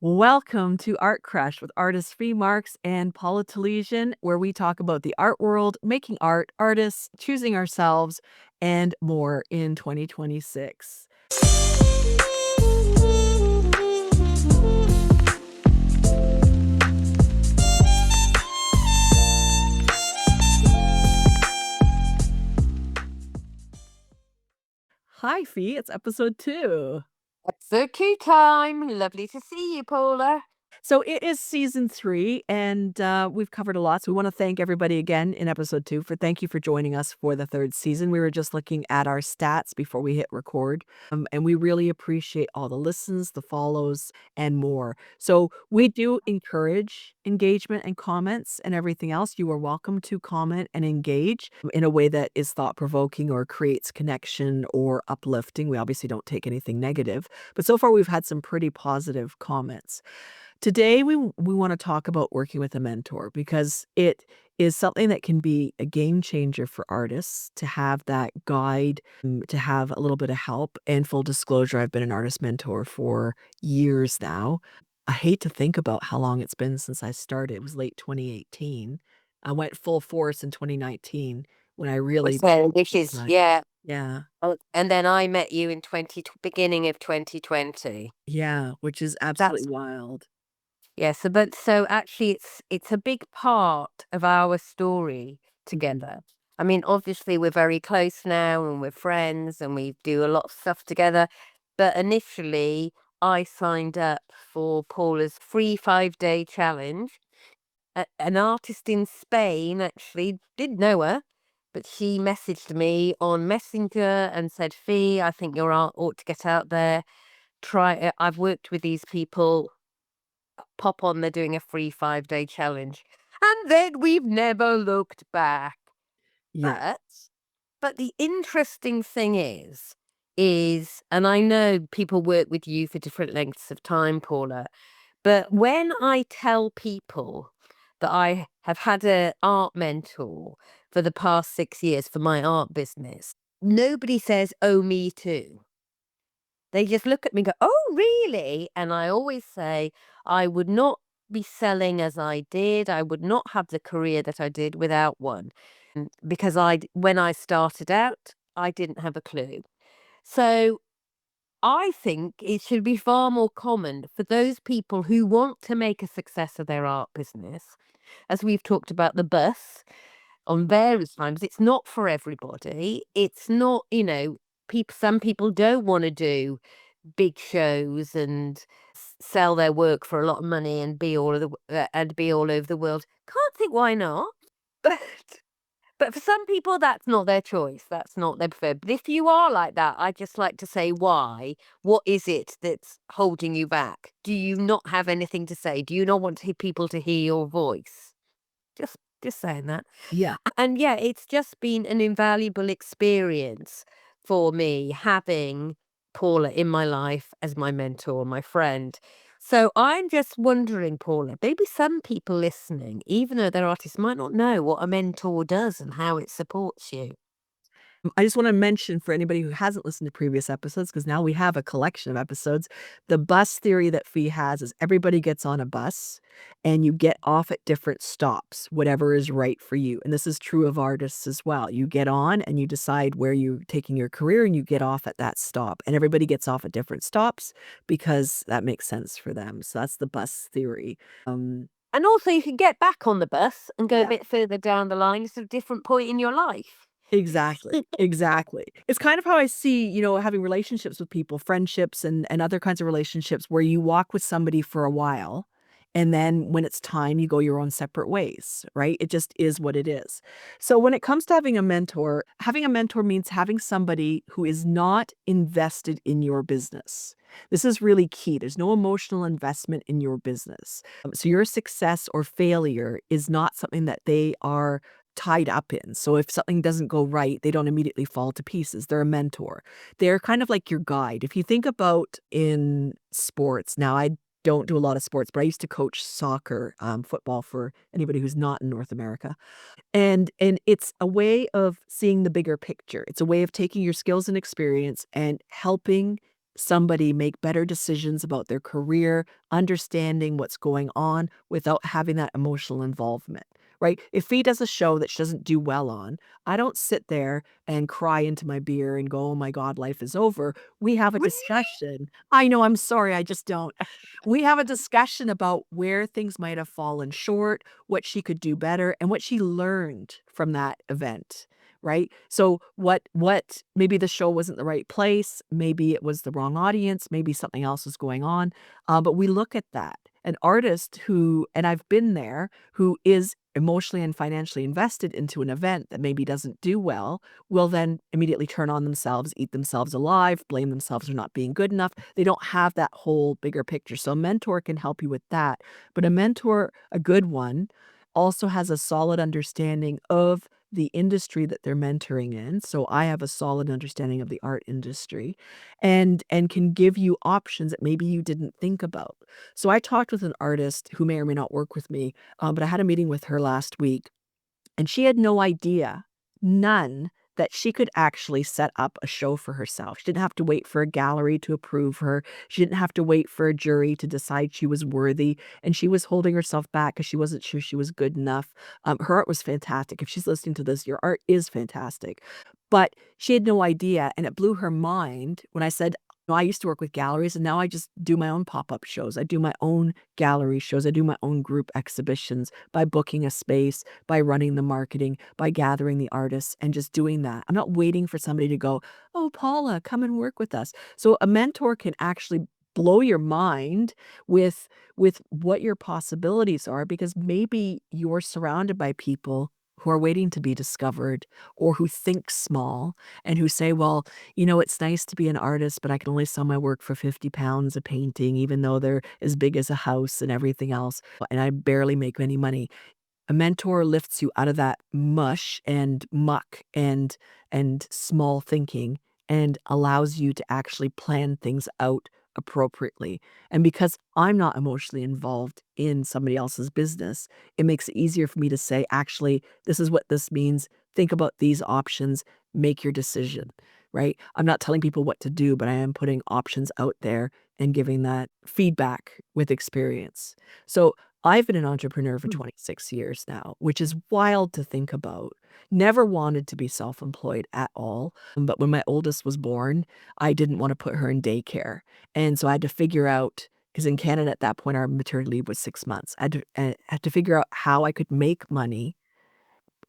Welcome to Art Crush with artist Fee Marks and Paula Telizyn, where we talk about the art world, making art, artists, choosing ourselves, and more in 2026. Hi, Fee. It's episode 2. Suki time. Lovely to see you, Paula. So it is season 3, and we've covered a lot. So we want to thank everybody again in episode 2 for thank you for joining us for the 3rd season. We were just looking at our stats before we hit record, and we really appreciate all the listens, the follows, and more. So we do encourage engagement and comments and everything else. You are welcome to comment and engage in a way that is thought-provoking or creates connection or uplifting. We obviously don't take anything negative, but so far we've had some pretty positive comments. Today, we want to talk about working with a mentor because it is something that can be a game changer for artists to have that guide, to have a little bit of help. And full disclosure, I've been an artist mentor for years now. I hate to think about how long it's been since I started. It was late 2018. I went full force in 2019 when I really So this is like, yeah. yeah, Oh, and then I met you in beginning of 2020. yeah, which is That's absolutely wild. yeah. So actually, it's a big part of our story Mhm. together. I mean, obviously, we're very close now, and we're friends, and we do a lot of stuff together. But initially, I signed up for Paula's free 5-day challenge. An artist in Spain actually did know her, but she messaged me on Messenger and said, "Fee, I think your art ought to get out there. Try it. I've worked with these people. Pop on. They're doing a free 5-day challenge." And then we've never looked back. Yeah. But but the interesting thing and I know people work with you for different lengths of time, Paula, but when I tell people that I have had an art mentor for the past 6 years for my art business, nobody says, "Oh, me too." They just look at me and go, "Oh, really?" And I always say, I would not be selling as I did. I would not have the career that I did without one. Because when I started out, I didn't have a clue. So I think it should be far more common for those people who want to make a success of their art business. As we've talked about the bus on various times, it's not for everybody. It's not, some people don't want to do big shows and sell their work for a lot of money and be all over the world. Can't think why not. But but for some people, that's not their choice. That's not their preferred. But if you are like that, I just like to say why. What is it that's holding you back? Do you not have anything to say? Do you not want people to hear your voice? Just saying that. Yeah. And yeah, it's just been an invaluable experience for me having Paula in my life as my mentor, my friend. So I'm just wondering, Paula, maybe some people listening, even though they're artists, might not know what a mentor does and how it supports you. I just wanna mention for anybody who hasn't listened to previous episodes, because now we have a collection of episodes, the bus theory that Fee has is everybody gets on a bus, and you get off at different stops, whatever is right for you, and this is true of artists as well. You get on, and you decide where you're taking your career, and you get off at that stop, and everybody gets off at different stops because that makes sense for them, so that's the bus theory. Um And also, you can get back on the bus and go a Yeah. bit further down the line at a different point in your life. Exactly, exactly. It's kind of how I see, having relationships with people, friendships and other kinds of relationships where you walk with somebody for a while, and then when it's time, you go your own separate ways, right? It just is what it is. So when it comes to having a mentor means having somebody who is not invested in your business. This is really key. There's no emotional investment in your business. So your success or failure is not something that they are tied up in. So if something doesn't go right, they don't immediately fall to pieces. They're a mentor. They're kind of like your guide. If you think about in sports, now I don't do a lot of sports, but I used to coach soccer, football for anybody who's not in North America. And it's a way of seeing the bigger picture. It's a way of taking your skills and experience and helping somebody make better decisions about their career, understanding what's going on without having that emotional involvement, right? If Fee does a show that she doesn't do well on, I don't sit there and cry into my beer and go, "Oh my god, life is over." We have a Really? discussion. I know, I'm sorry, I just don't. We have a discussion about where things might have fallen short, what she could do better, and what she learned from that event, right? So what maybe the show wasn't the right place, maybe it was the wrong audience, maybe something else was going on, but we look at that. An artist who and I've been there, who is emotionally and financially invested into an event that maybe doesn't do well, will then immediately turn on themselves, eat themselves alive, blame themselves for not being good enough. They don't have that whole bigger picture. So a mentor can help you with that. But a mentor, a good one, also has a solid understanding of the industry that they're mentoring in. So I have a solid understanding of the art industry and can give you options that maybe you didn't think about. So I talked with an artist who may or may not work with me, but I had a meeting with her last week and she had no idea, none, that she could actually set up a show for herself. She didn't have to wait for a gallery to approve her. She didn't have to wait for a jury to decide she was worthy, and she was holding herself back because she wasn't sure she was good enough. Her art was fantastic. If she's listening to this, your art is fantastic. But she had no idea, and it blew her mind when I said, "No, I used to work with galleries, and now I just do my own pop-up shows. I do my own gallery shows. I do my own group exhibitions by booking a space, by running the marketing, by gathering the artists, and just doing that. I'm not waiting for somebody to go, 'Oh, Paula, come and work with us.'" So a mentor can actually blow your mind with what your possibilities are because maybe you're surrounded by people who are waiting to be discovered or who think small and who say, "Well, it's nice to be an artist, but I can only sell my work for £50 a painting, even though they're as big as a house and everything else, and I barely make any money." A mentor lifts you out of that mush and muck and small thinking and allows you to actually plan things out appropriately. And because I'm not emotionally involved in somebody else's business, it makes it easier for me to say, "Actually, this is what this means. Think about these options, make your decision." Right? I'm not telling people what to do, but I am putting options out there and giving that feedback with experience. So I've been an entrepreneur for Mm. 26 years now, which is wild to think about. Never wanted to be self-employed at all, but when my oldest was born, I didn't wanna put her in daycare, and so I had to figure out, because in Canada at that point, our maternity leave was 6 months. I had to figure out how I could make money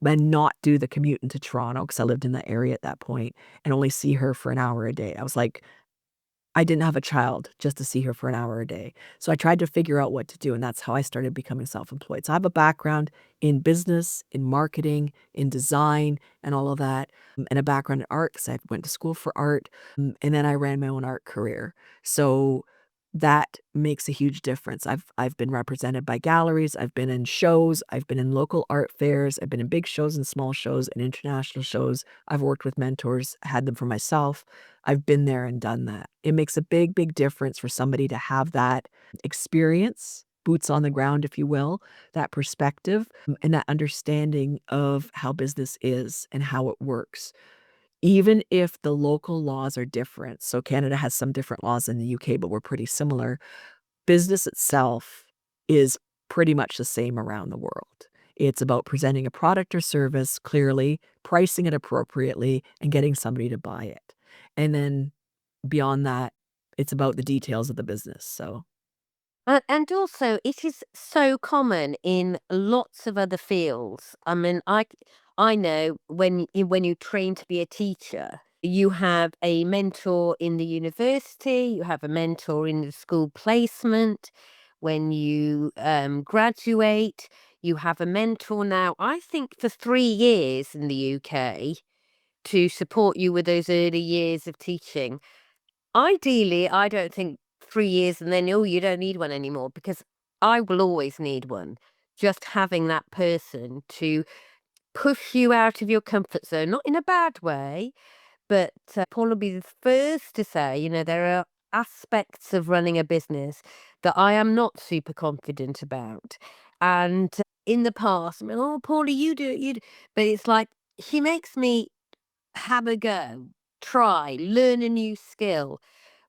and not do the commute into Toronto, because I lived in that area at that point, and only see her for an hour a day. I was like, I didn't have a child just to see her for an hour a day. So I tried to figure out what to do, and that's how I started becoming self-employed. So I have a background in business, in marketing, in design, and all of that, and a background in art because I went to school for art, and then I ran my own art career. So that makes a huge difference. I've been represented by galleries, I've been in shows, I've been in local art fairs, I've been in big shows and small shows and international shows. I've worked with mentors, had them for myself. I've been there and done that. It makes a big, big difference for somebody to have that experience, boots on the ground, if you will, that perspective, and that understanding of how business is and how it works. Even if the local laws are different, so Canada has some different laws than the UK, but we're pretty similar, business itself is pretty much the same around the world. It's about presenting a product or service clearly, pricing it appropriately, and getting somebody to buy it. And then beyond that, it's about the details of the business, so And also, it is so common in lots of other fields. I mean, I know when you train to be a teacher, you have a mentor in the university, you have a mentor in the school placement. When you graduate, you have a mentor now. I think for 3 years in the UK to support you with those early years of teaching. Ideally, I don't think 3 years and then, "Oh, you don't need one anymore," because I will always need one. Just having that person to push you out of your comfort zone, not in a bad way, but Paul will be the first to say, there are aspects of running a business that I am not super confident about. And in the past, I mean, "Oh, Paula, you do it, you do," but it's like she makes me have a go, try, learn a new skill,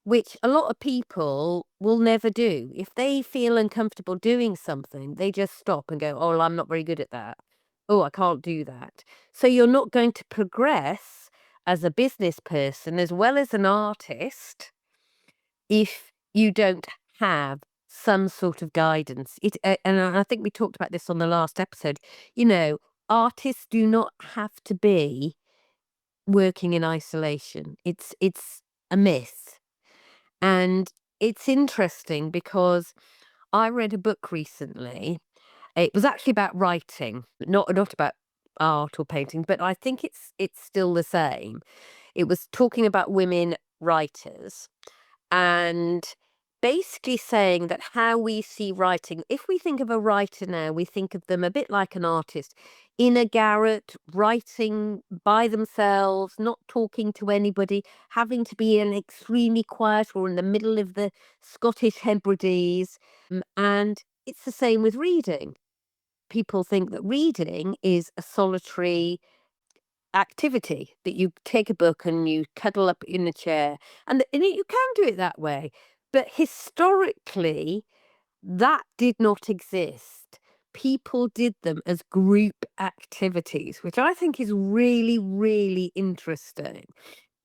which a lot of people will never do. If they feel uncomfortable doing something, they just stop and go, oh, well, I'm not very good at that. Oh, I can't do that. So you're not going to progress as a business person as well as an artist if you don't have some sort of guidance. And I think we talked about this on the last episode. You know, artists do not have to be working in isolation. It's a myth. And it's interesting because I read a book recently. It was actually about writing, not about art or painting, but I think it's still the same. It was talking about women writers and basically saying that how we see writing, if we think of a writer now, we think of them a bit like an artist in a garret, writing by themselves, not talking to anybody, having to be in extremely quiet or in the middle of the Scottish Hebrides. And it's the same with reading. People think that reading is a solitary activity, that you take a book and you cuddle up in a chair, and you can do it that way. But historically, that did not exist. People did them as group activities, which I think is really, really interesting.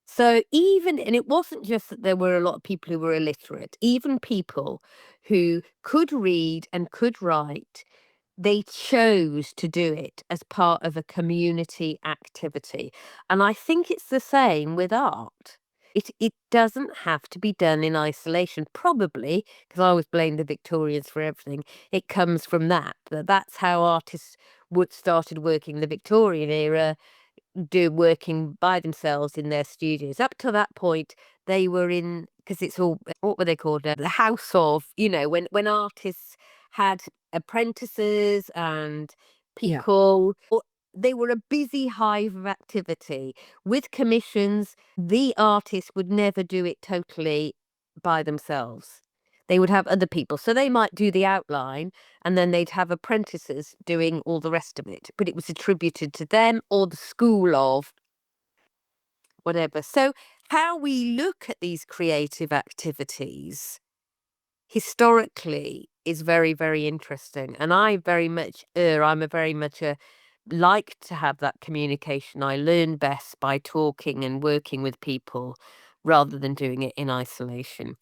So and it wasn't just that there were a lot of people who were illiterate, even people who could read and could write, they chose to do it as part of a community activity. And I think it's the same with art. It doesn't have to be done in isolation, probably, because I always blame the Victorians for everything. It comes from that's how artists would started working in the Victorian era, working by themselves in their studios. Up to that point, they were in, because it's all, what were they called? The house of, when artists had apprentices and Yeah. people. They were a busy hive of activity with commissions. The artist would never do it totally by themselves. They would have other people. So they might do the outline and then they'd have apprentices doing all the rest of it. But it was attributed to them or the school of whatever. So how we look at these creative activities historically is very, very interesting. And I'm a very much a like to have that communication. I learn best by talking and working with people rather than doing it in isolation.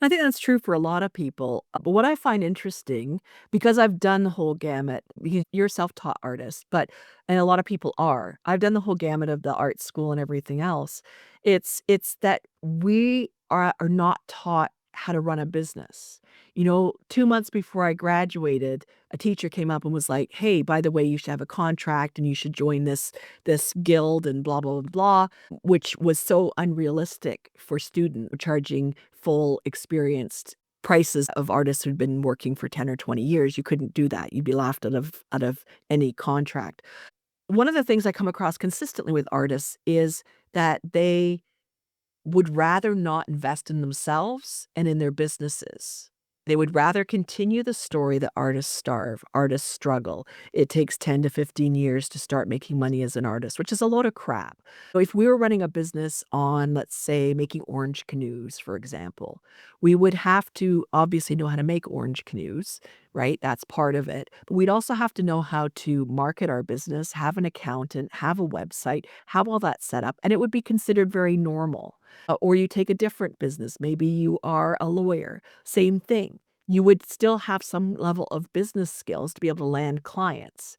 I think that's true for a lot of people. But what I find interesting, because I've done the whole gamut, because you're a self-taught artist, and a lot of people are. I've done the whole gamut of the art school and everything else. It's that we are not taught how to run a business. 2 months before I graduated, a teacher came up and was like, "Hey, by the way, you should have a contract and you should join this guild and blah blah blah blah," which was so unrealistic for student charging full experienced prices of artists who'd been working for 10 or 20 years. You couldn't do that. You'd be laughed out of any contract. One of the things I come across consistently with artists is that they would rather not invest in themselves and in their businesses. They would rather continue the story that artists starve, artists struggle. It takes 10 to 15 years to start making money as an artist, which is a load of crap. So if we were running a business on, let's say, making orange canoes, for example, we would have to obviously know how to make orange canoes, right? That's part of it. But we'd also have to know how to market our business, have an accountant, have a website, have all that set up, and it would be considered very normal. Or you take a different business. Maybe you are a lawyer. Same thing. You would still have some level of business skills to be able to land clients.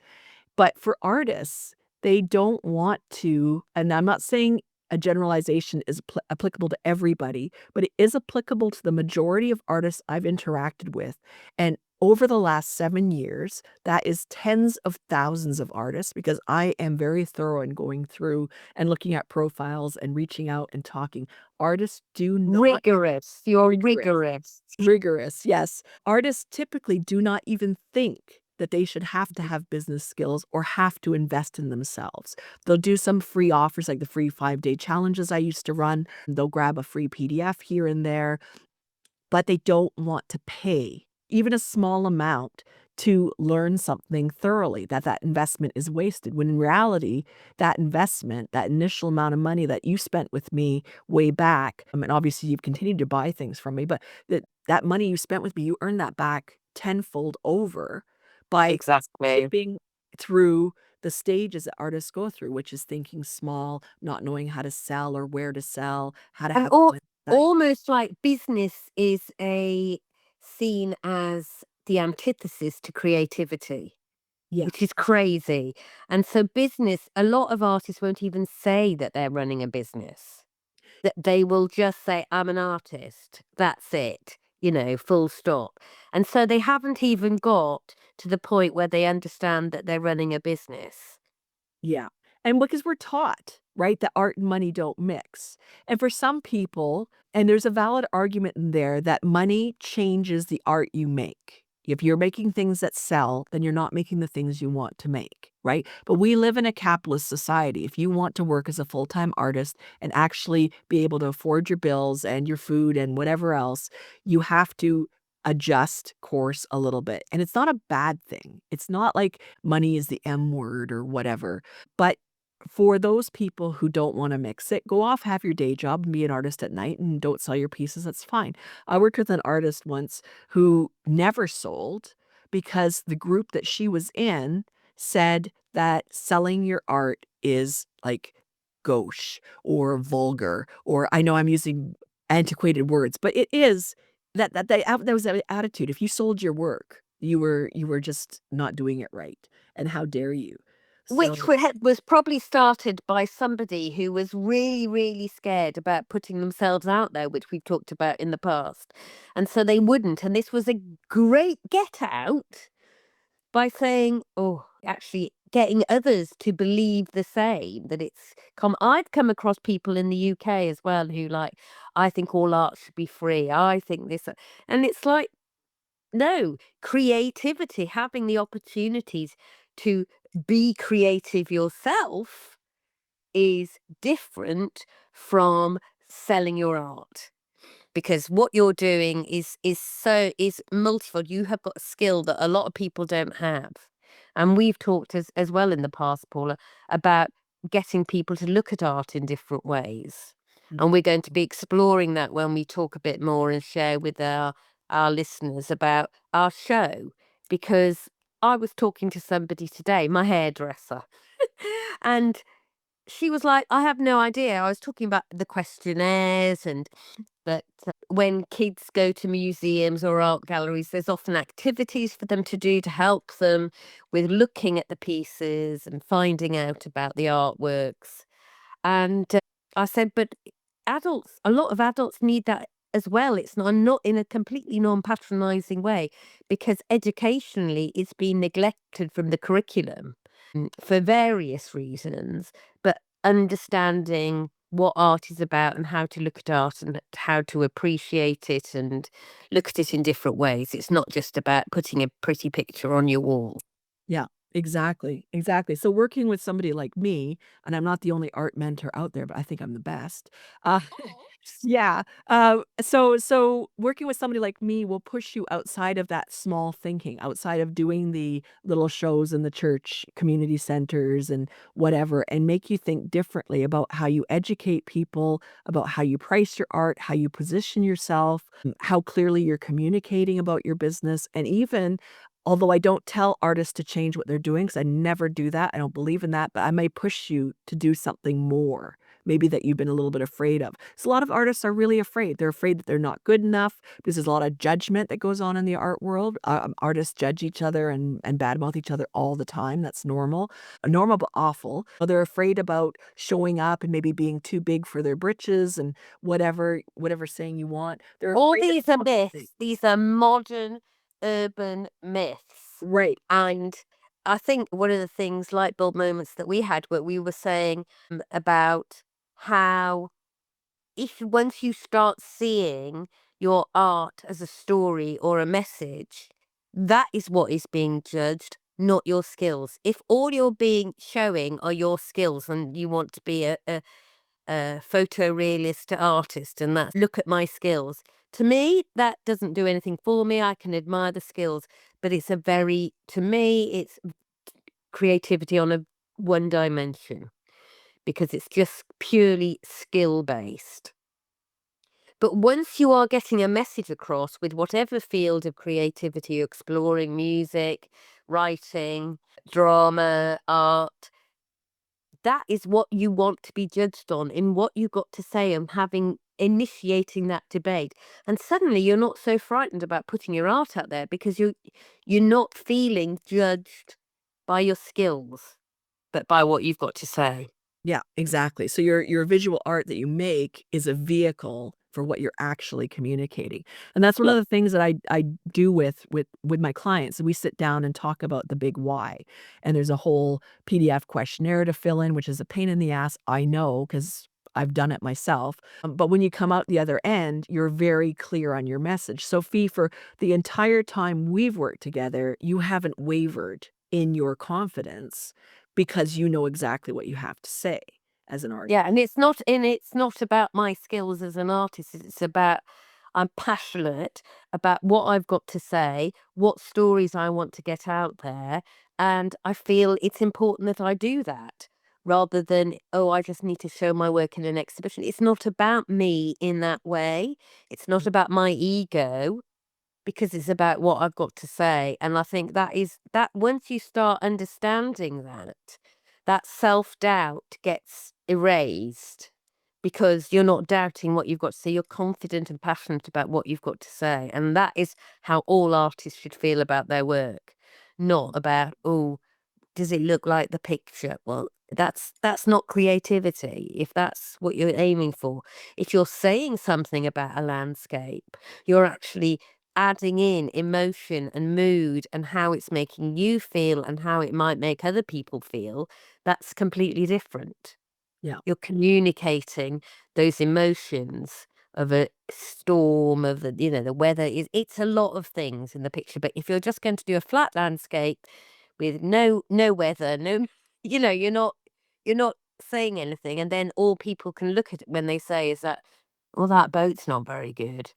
But for artists, they don't want to, and I'm not saying a generalization is applicable to everybody, but it is applicable to the majority of artists I've interacted with. And over the last 7 years, that is tens of thousands of artists because I am very thorough in going through and looking at profiles and reaching out and talking. Artists do not Rigorous. You're rigorous. rigorous. Rigorous, yes. Artists typically do not even think that they should have to have business skills or have to invest in themselves. They'll do some free offers like the free 5-day challenges I used to run. They'll grab a free PDF here and there, but they don't want to pay even a small amount to learn something thoroughly, that that investment is wasted, when in reality, that investment, that initial amount of money that you spent with me way back, and obviously you've continued to buy things from me, but that money you spent with me, you earned that back tenfold over by Exactly. skipping through the stages that artists go through, which is thinking small, not knowing how to sell or where to sell, how to And have a website. almost like business is seen as the antithesis to creativity, Yeah, which is crazy. And so business, a lot of artists won't even say that they're running a business. That they will just say, "I'm an artist." That's it, full stop. And so they haven't even got to the point where they understand that they're running a business. yeah. And because we're taught, right, that art and money don't mix. And for some people, and there's a valid argument in there that money changes the art you make. If you're making things that sell, then you're not making the things you want to make, right? But we live in a capitalist society. If you want to work as a full-time artist and actually be able to afford your bills and your food and whatever else, you have to adjust course a little bit. And it's not a bad thing. It's not like money is the M word or whatever. But for those people who don't wanna mix it, go off, have your day job, and be an artist at night, and don't sell your pieces, that's fine. I worked with an artist once who never sold because the group that she was in said that selling your art is, like, gauche or vulgar, or I know I'm using antiquated words, but it is that was the attitude. If you sold your work, you were just not doing it right, and how dare you? Which So was probably started by somebody who was really, really scared about putting themselves out there, which we've talked about in the past. And so they wouldn't. And this was a great get out by saying, oh, actually getting others to believe the same, that it's I've come across people in the UK as well who like, I think all art should be free. I think this, and it's like, no, creativity, having the opportunities to be creative yourself is different from selling your art, because what you're doing is multifold. You have got a skill that a lot of people don't have. And we've talked as well in the past, Paula, about getting people to look at art in different ways. mm, And we're going to be exploring that when we talk a bit more and share with our listeners about our show. Because I was talking to somebody today, my hairdresser, and she was like, I have no idea. I was talking about the questionnaires and that when kids go to museums or art galleries, there's often activities for them to do to help them with looking at the pieces and finding out about the artworks. And I said, but a lot of adults need that as well. It's not in a completely non-patronizing way, because educationally it's been neglected from the curriculum for various reasons, but understanding what art is about and how to look at art and how to appreciate it and look at it in different ways. It's not just about putting a pretty picture on your wall. yeah, exactly, exactly. So working with somebody like me, and I'm not the only art mentor out there, but I think I'm the best. Uh, yeah, so working with somebody like me will push you outside of that small thinking, outside of doing the little shows in the church community centers and whatever, and make you think differently about how you educate people, about how you price your art, how you position yourself, how clearly you're communicating about your business, and even although I don't tell artists to change what they're doing, because I never do that, I don't believe in that, but I may push you to do something more, maybe that you've been a little bit afraid of. So a lot of artists are really afraid. They're afraid that they're not good enough because there's a lot of judgment that goes on in the art world. Artists judge each other and badmouth each other all the time. That's normal. Normal but awful. They're afraid about showing up and maybe being too big for their britches and whatever saying you want. They're All afraid of these are something. myths. These are modern urban myths. Right. And I think one of the things, light bulb moments that we had, where we were saying about how if once you start seeing your art as a story or a message, that is what is being judged, not your skills. If all you're being showing are your skills and you want to be a photorealist artist and that's look at my skills, To me, that doesn't do anything for me. I can admire the skills, but to me, it's creativity on a one dimension because it's just purely skill based. But once you are getting a message across with whatever field of creativity you're exploring, music, writing, drama, art, that is what you want to be judged on in what you got to say and initiating that debate. And suddenly you're not so frightened about putting your art out there because you're not feeling judged by your skills, but by what you've got to say. Yeah, exactly. So your visual art that you make is a vehicle for what you're actually communicating. And that's one Yeah. of the things that I do with my clients. We sit down and talk about the big why. And there's a whole PDF questionnaire to fill in, which is a pain in the ass. I know because I've done it myself. But when you come out the other end, you're very clear on your message. So, Fee, for the entire time we've worked together, you haven't wavered in your confidence because you know exactly what you have to say as an artist. Yeah, and it's not about my skills as an artist. It's about I'm passionate about what I've got to say, what stories I want to get out there, and I feel it's important that I do that rather than, oh, I just need to show my work in an exhibition. It's not about me in that way. It's not about my ego because it's about what I've got to say. And I think that once you start understanding that, that self-doubt gets erased because you're not doubting what you've got to say. You're confident and passionate about what you've got to say. And that is how all artists should feel about their work, not about, oh, does it look like the picture? Well, that's not creativity if that's what you're aiming for. If you're saying something about a landscape, you're actually adding in emotion and mood and how it's making you feel and how it might make other people feel. That's completely different. Yeah. You're communicating those emotions of a storm, of the weather is it's a lot of things in the picture. But if you're just going to do a flat landscape with no weather, no you're not saying anything, and then all people can look at it when they say is that, well, that boat's not very good.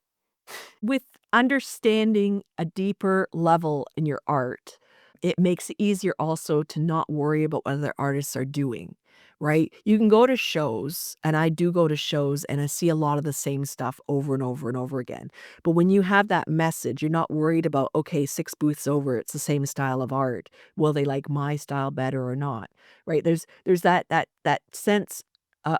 With understanding a deeper level in your art, it makes it easier also to not worry about what other artists are doing, right? You can go to shows, and I do go to shows, and I see a lot of the same stuff over and over and over again. But when you have that message, you're not worried about, okay, 6 booths over, it's the same style of art. Will they like my style better or not? Right? There's that sense,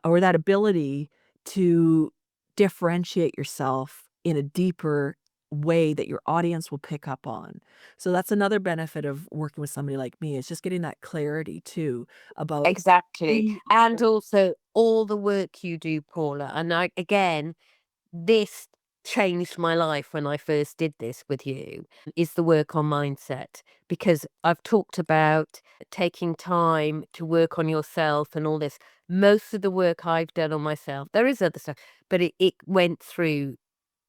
or that ability to differentiate yourself in a deeper way that your audience will pick up on. So that's another benefit of working with somebody like me is just getting that clarity too about Exactly. who. And also all the work you do, Paula. And again, this changed my life when I first did this with you, is the work on mindset. Because I've talked about taking time to work on yourself and all this. Most of the work I've done on myself, there is other stuff, but it went through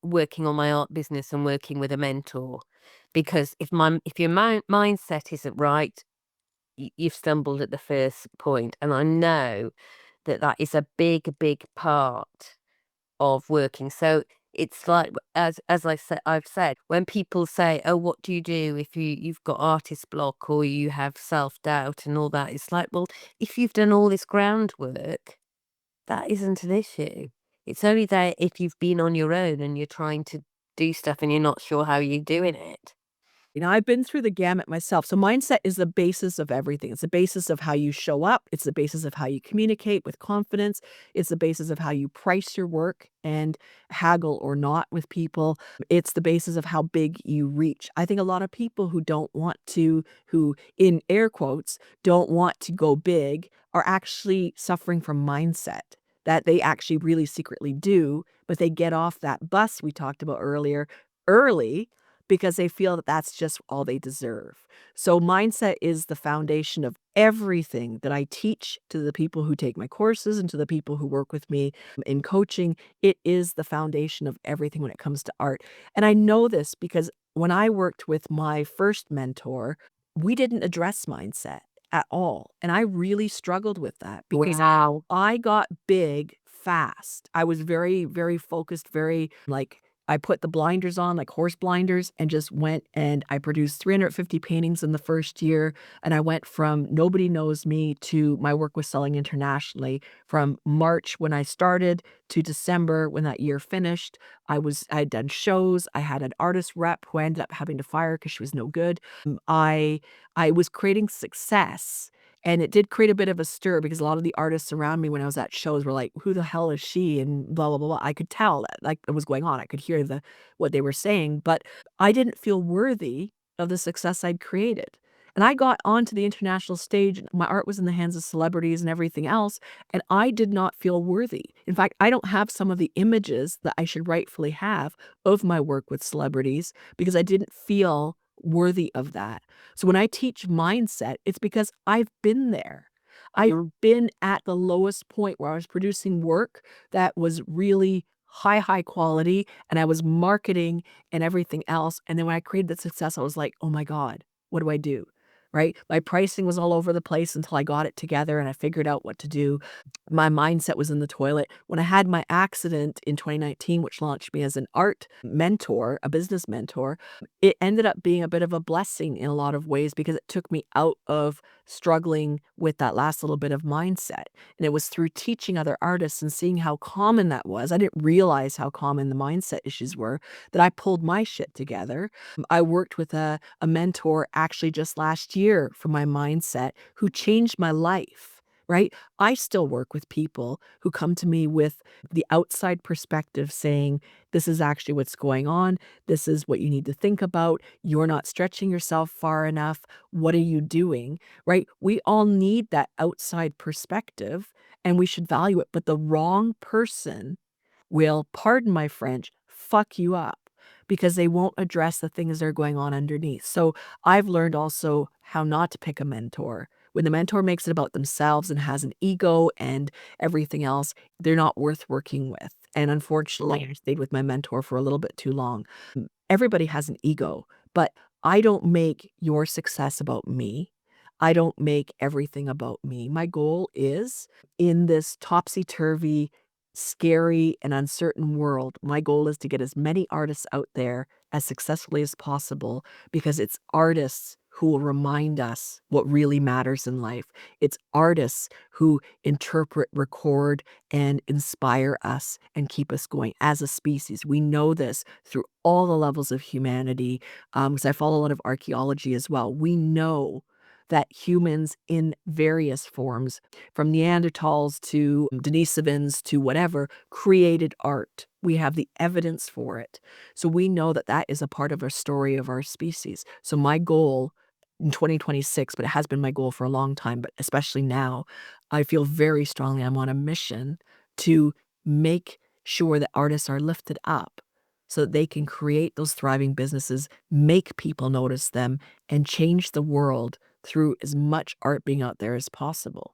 working on my art business and working with a mentor. Because if your mindset isn't right, you've stumbled at the first point. And I know that that is a big part of working. So it's like as I've said, when people say, "Oh, what do you do if you've got artist block or you have self-doubt and all that?" It's like, well, if you've done all this groundwork, that isn't an issue. It's only there if you've been on your own and you're trying to do stuff and you're not sure how you're doing it. I've been through the gamut myself. So mindset is the basis of everything. It's the basis of how you show up. It's the basis of how you communicate with confidence. It's the basis of how you price your work and haggle or not with people. It's the basis of how big you reach. I think a lot of people who in air quotes, don't want to go big are actually suffering from mindset that they actually really secretly do, but they get off that bus we talked about earlier early because they feel that that's just all they deserve. So mindset is the foundation of everything that I teach to the people who take my courses and to the people who work with me in coaching. It is the foundation of everything when it comes to art. And I know this because when I worked with my first mentor, we didn't address mindset at all. And I really struggled with that because Wow. I got big fast. I was very, very focused, very like I put the blinders on, like horse blinders, and just went and I produced 350 paintings in the first year. And I went from nobody knows me to my work was selling internationally. From March when I started to December when that year finished, I had done shows. I had an artist rep who I ended up having to fire because she was no good. I was creating success. And it did create a bit of a stir because a lot of the artists around me when I was at shows were like, "Who the hell is she?" and blah, blah, blah, blah. I could tell that, like, it was going on. I could hear what they were saying, but I didn't feel worthy of the success I'd created. And I got onto the international stage, and my art was in the hands of celebrities and everything else, and I did not feel worthy. In fact, I don't have some of the images that I should rightfully have of my work with celebrities because I didn't feel worthy of that. So when I teach mindset, it's because I've been there. I've been at the lowest point where I was producing work that was really high, high quality, and I was marketing and everything else. And then when I created the success, I was like, oh my God, what do I do? Right? My pricing was all over the place until I got it together and I figured out what to do. My mindset was in the toilet. When I had my accident in 2019, which launched me as an art mentor, a business mentor, it ended up being a bit of a blessing in a lot of ways because it took me out of struggling with that last little bit of mindset. And it was through teaching other artists and seeing how common that was. I didn't realize how common the mindset issues were that I pulled my shit together. I worked with a mentor actually just last year for my mindset who changed my life. Right? I still work with people who come to me with the outside perspective saying, this is actually what's going on. This is what you need to think about. You're not stretching yourself far enough. What are you doing? Right? We all need that outside perspective and we should value it. But the wrong person will, pardon my French, fuck you up because they won't address the things that are going on underneath. So I've learned also how not to pick a mentor. When the mentor makes it about themselves and has an ego and everything else, they're not worth working with. And unfortunately, I stayed with my mentor for a little bit too long. Everybody has an ego, but I don't make your success about me. I don't make everything about me. My goal is in this topsy-turvy, scary, and uncertain world, my goal is to get as many artists out there as successfully as possible because it's artists who will remind us what really matters in life. It's artists who interpret, record, and inspire us and keep us going as a species. We know this through all the levels of humanity, because I follow a lot of archaeology as well. We know that humans in various forms, from Neanderthals to Denisovans to whatever, created art. We have the evidence for it. So we know that that is a part of our story of our species. So my goal in 2026, but it has been my goal for a long time, but especially now, I feel very strongly I'm on a mission to make sure that artists are lifted up so that they can create those thriving businesses, make people notice them, and change the world through as much art being out there as possible.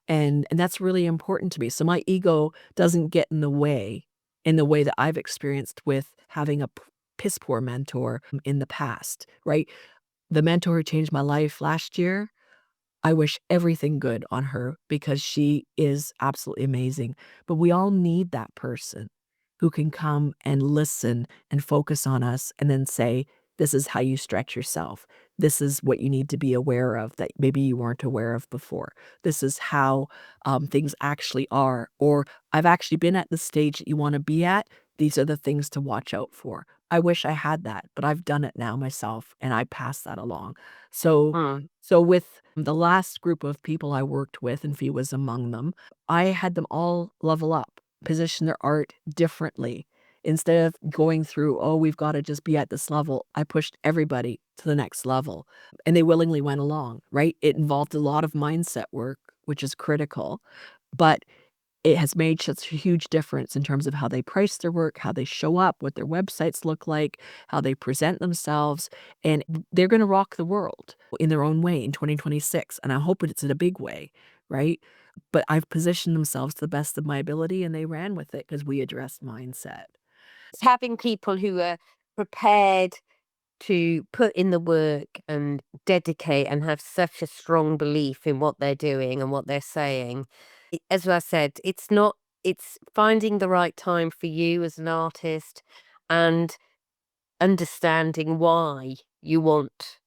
And that's really important to me. So my ego doesn't get in the way that I've experienced with having a piss poor mentor in the past, right? The mentor who changed my life last year, I wish everything good on her because she is absolutely amazing. But we all need that person who can come and listen and focus on us and then say, this is how you stretch yourself. This is what you need to be aware of that maybe you weren't aware of before. This is how things actually are. Or I've actually been at the stage that you want to be at. These are the things to watch out for. I wish I had that, but I've done it now myself and I pass that along. So Mm. so with the last group of people I worked with, and Fee was among them, I had them all level up, position their art differently. Instead of going through, "Oh, we've gotta just be at this level," I pushed everybody to the next level, and they willingly went along, right? It involved a lot of mindset work, which is critical, but it has made such a huge difference in terms of how they price their work, how they show up, what their websites look like, how they present themselves, and they're gonna rock the world in their own way in 2026, and I hope it's in a big way, right? But I've positioned themselves to the best of my ability, and they ran with it because we addressed mindset. It's having people who are prepared to put in the work and dedicate and have such a strong belief in what they're doing and what they're saying. As I said, it's not, it's finding the right time for you as an artist and understanding why you want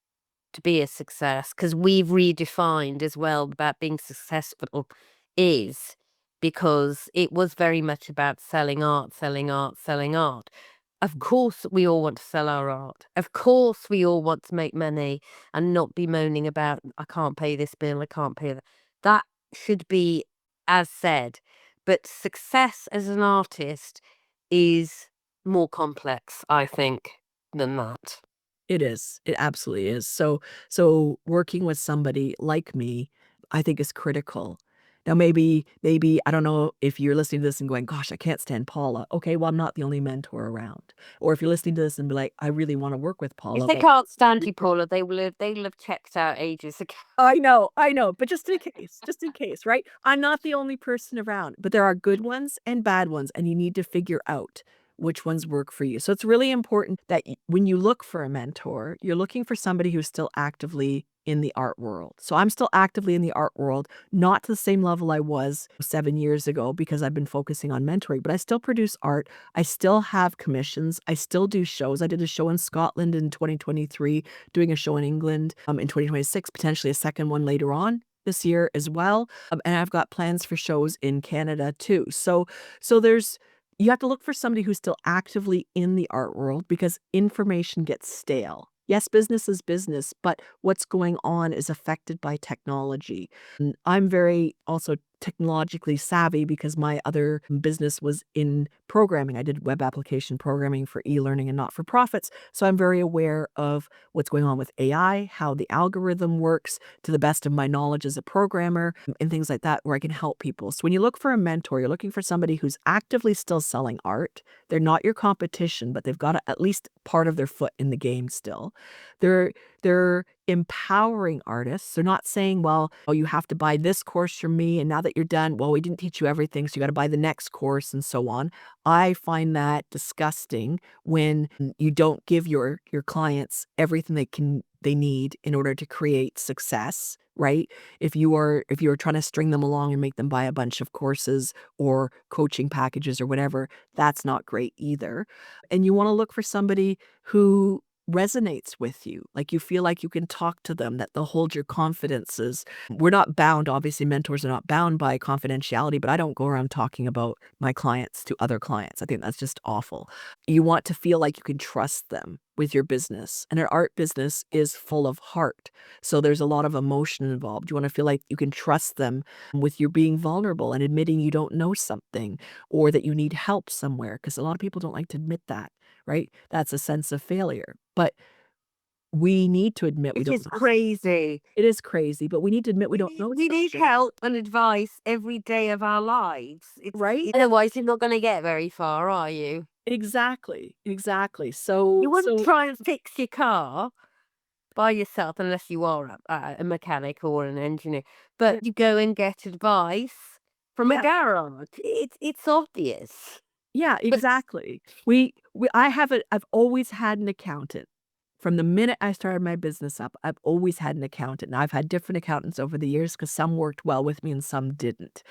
to be a success, because we've redefined as well about being successful is, because it was very much about selling art, selling art, selling art. Of course, we all want to sell our art. Of course, we all want to make money and not be moaning about, I can't pay this bill, I can't pay that. That should be as said. But success as an artist is more complex, I think, than that. It is. It absolutely is. So working with somebody like me, I think is critical. Now maybe I don't know if you're listening to this and going, "Gosh, I can't stand Paula." Okay, well, I'm not the only mentor around. Or if you're listening to this and be like, "I really wanna work with If Paula." they can't stand you, Paula, they will have checked out ages ago. I know, but just in case, right? I'm not the only person around, but there are good ones and bad ones, and you need to figure out which ones work for you. So it's really important that when you look for a mentor, you're looking for somebody who's still actively in the art world. So I'm still actively in the art world, not to the same level I was 7 years ago because I've been focusing on mentoring, but I still produce art. I still have commissions. I still do shows. I did a show in Scotland in 2023, doing a show in England in 2026, potentially a second one later on this year as well. And I've got plans for shows in Canada too. So there's you have to look for somebody who's still actively in the art world because information gets stale. Yes, business is business, but what's going on is affected by technology. And I'm very also technologically savvy because my other business was in programming. I did web application programming for e-learning and not-for-profits. So I'm very aware of what's going on with AI, how the algorithm works to the best of my knowledge as a programmer, and things like that where I can help people. So when you look for a mentor, you're looking for somebody who's actively still selling art. They're not your competition, but they've got at least part of their foot in the game still. They're they're empowering artists. They're not saying, "Well, oh, you have to buy this course from me, and now that you're done, well, we didn't teach you everything, so you gotta buy the next course," and so on. I find that disgusting when you don't give your clients everything they need in order to create success, right? If you're trying to string them along and make them buy a bunch of courses or coaching packages or whatever, that's not great either. And you wanna look for somebody who resonates with you, like you feel like you can talk to them, that they'll hold your confidences. We're not bound, obviously, mentors are not bound by confidentiality, but I don't go around talking about my clients to other clients. I think that's just awful. You want to feel like you can trust them with your business, and an art business is full of heart, so there's a lot of emotion involved. You wanna feel like you can trust them with your being vulnerable and admitting you don't know something or that you need help somewhere, because a lot of people don't like to admit that, right? That's a sense of failure, but we need to admit we It don't is know. crazy. It is crazy, but we need to admit we don't know We need something, help and advice every day of our lives. right? Otherwise, you're not going to get very far, are you? Exactly, exactly. You wouldn't So try and fix your car by yourself unless you are a mechanic or an engineer. yeah, But you go and get advice from a yeah, garage. It's obvious. yeah, But exactly. I've always had an accountant. From the minute I started my business up, I've always had an accountant. Now I've had different accountants over the years because some worked well with me and some didn't.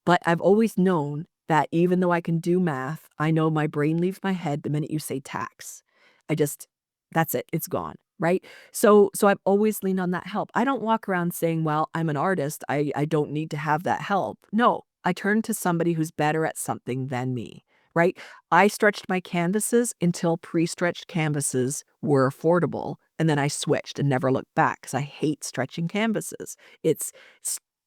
But I've always known that even though I can do math, I know my brain leaves my head the minute you say tax. I just that's it, it's gone, right? So I've always leaned on that help. I don't walk around saying, "Well, I'm an artist, I don't need to have that help." No, I turn to somebody who's better at something than me, right? I stretched my canvases until pre-stretched canvases were affordable, and then I switched and never looked back because I hate stretching canvases. It's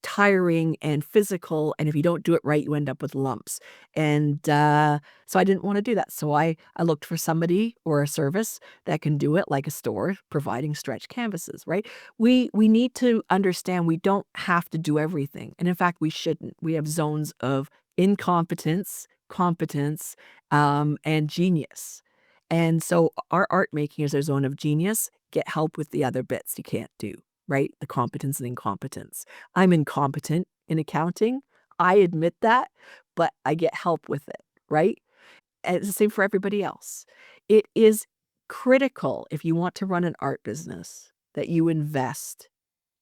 tiring and physical, and if you don't do it right, you end up with lumps, and, so I didn't wanna do that, so I looked for somebody or a service that can do it, like a store providing stretch canvases, right? We need to understand we don't have to do everything, and in fact, we shouldn't. We have zones of incompetence, competence, and genius, and so our art making is our zone of genius. Get help with the other bits you can't do, right? The competence and incompetence. I'm incompetent in accounting. I admit that, but I get help with it, right? And it's the same for everybody else. It is critical if you want to run an art business that you invest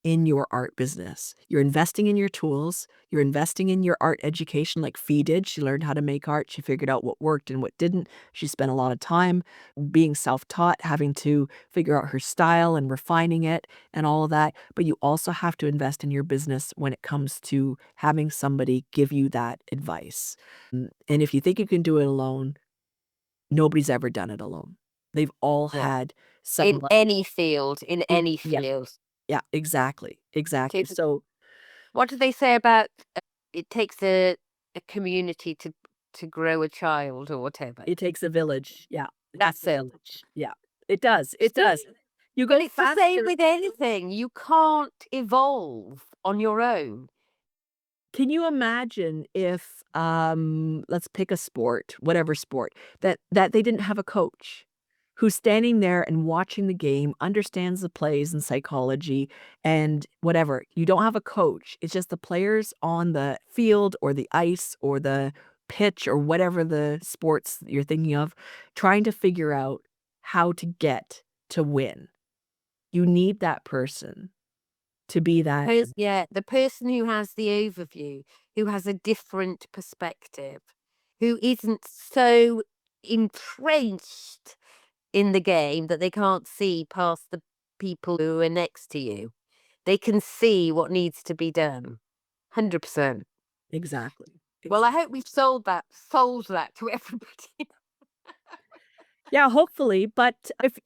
in your art business. You're investing in your tools, you're investing in your art education like Fee did. She learned how to make art, she figured out what worked and what didn't. She spent a lot of time being self-taught, having to figure out her style and refining it and all of that. But you also have to invest in your business when it comes to having somebody give you that advice. And if you think you can do it alone, nobody's ever done it alone. They've all Yeah. had In some any field, in in any yeah, field. yeah, exactly, exactly. It's So what do they say about, it takes a community to grow a child or whatever? it takes a village. Yeah, it takes That's a it. village. Yeah, it does, it See? does. You Well, go it's the same faster. with anything. You can't evolve on your own. Can you imagine if, let's pick a sport, whatever sport, that they didn't have a coach who's standing there and watching the game, understands the plays and psychology and whatever. You don't have a coach. It's just the players on the field or the ice or the pitch or whatever the sports you're thinking of, trying to figure out how to get to win. You need that person to be that. Yeah, the person who has the overview, who has a different perspective, who isn't so entrenched in the game that they can't see past the people who are next to you. They can see what needs to be done. 100%. Exactly. Well, I hope we've sold that to everybody. Yeah, hopefully, but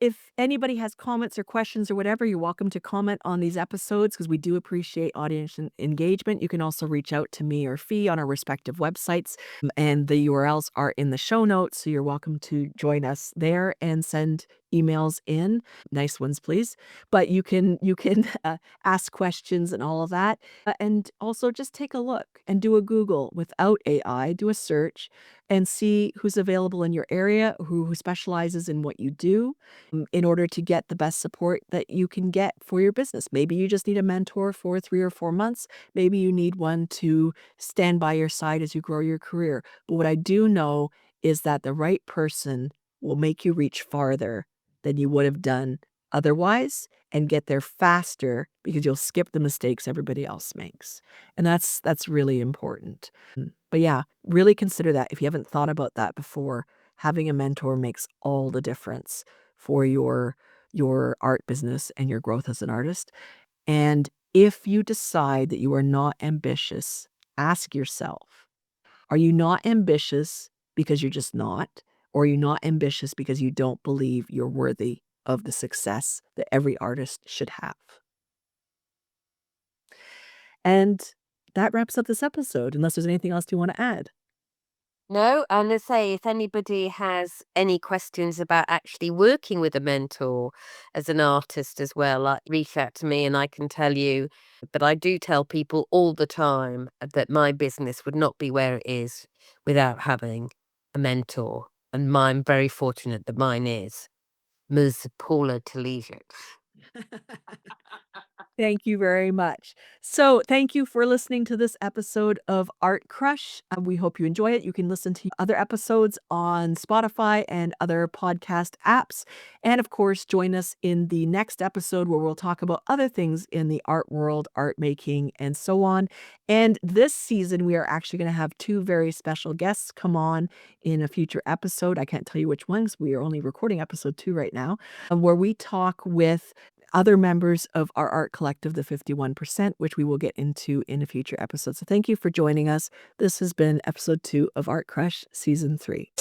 if anybody has comments or questions or whatever, you're welcome to comment on these episodes because we do appreciate audience engagement. You can also reach out to me or Fee on our respective websites, and the URLs are in the show notes, so you're welcome to join us there and send emails in. Nice ones, please. But you can ask questions and all of that, and also just take a look and do a Google without AI, do a search and see who's available in your area, who specializes in what you do, in order to get the best support that you can get for your business. Maybe you just need a mentor for 3 or 4 months. Maybe you need one to stand by your side as you grow your career. But what I do know is that the right person will make you reach farther than you would have done otherwise and get there faster because you'll skip the mistakes everybody else makes. And that's really important. But yeah, really consider that if you haven't thought about that before, having a mentor makes all the difference for your art business and your growth as an artist. And if you decide that you are not ambitious, ask yourself, are you not ambitious because you're just not? Or are you not ambitious because you don't believe you're worthy of the success that every artist should have? And that wraps up this episode, unless there's anything else you want to add. No, and I say if anybody has any questions about actually working with a mentor as an artist as well, like reach out to me and I can tell you. But I do tell people all the time that my business would not be where it is without having a mentor. And I'm very fortunate that mine is Ms. Paula Telizyn. Thank you very much. So, thank you for listening to this episode of Art Crush. We hope you enjoy it. You can listen to other episodes on Spotify and other podcast apps. And of course, join us in the next episode where we'll talk about other things in the art world, art making, and so on. And this season, we are actually going to have two very special guests come on in a future episode. I can't tell you which ones. We are only recording episode 2 right now, where we talk with other members of our art collective, the 51%, which we will get into in a future episode. So thank you for joining us. This has been episode 2 of Art Crush Season 3.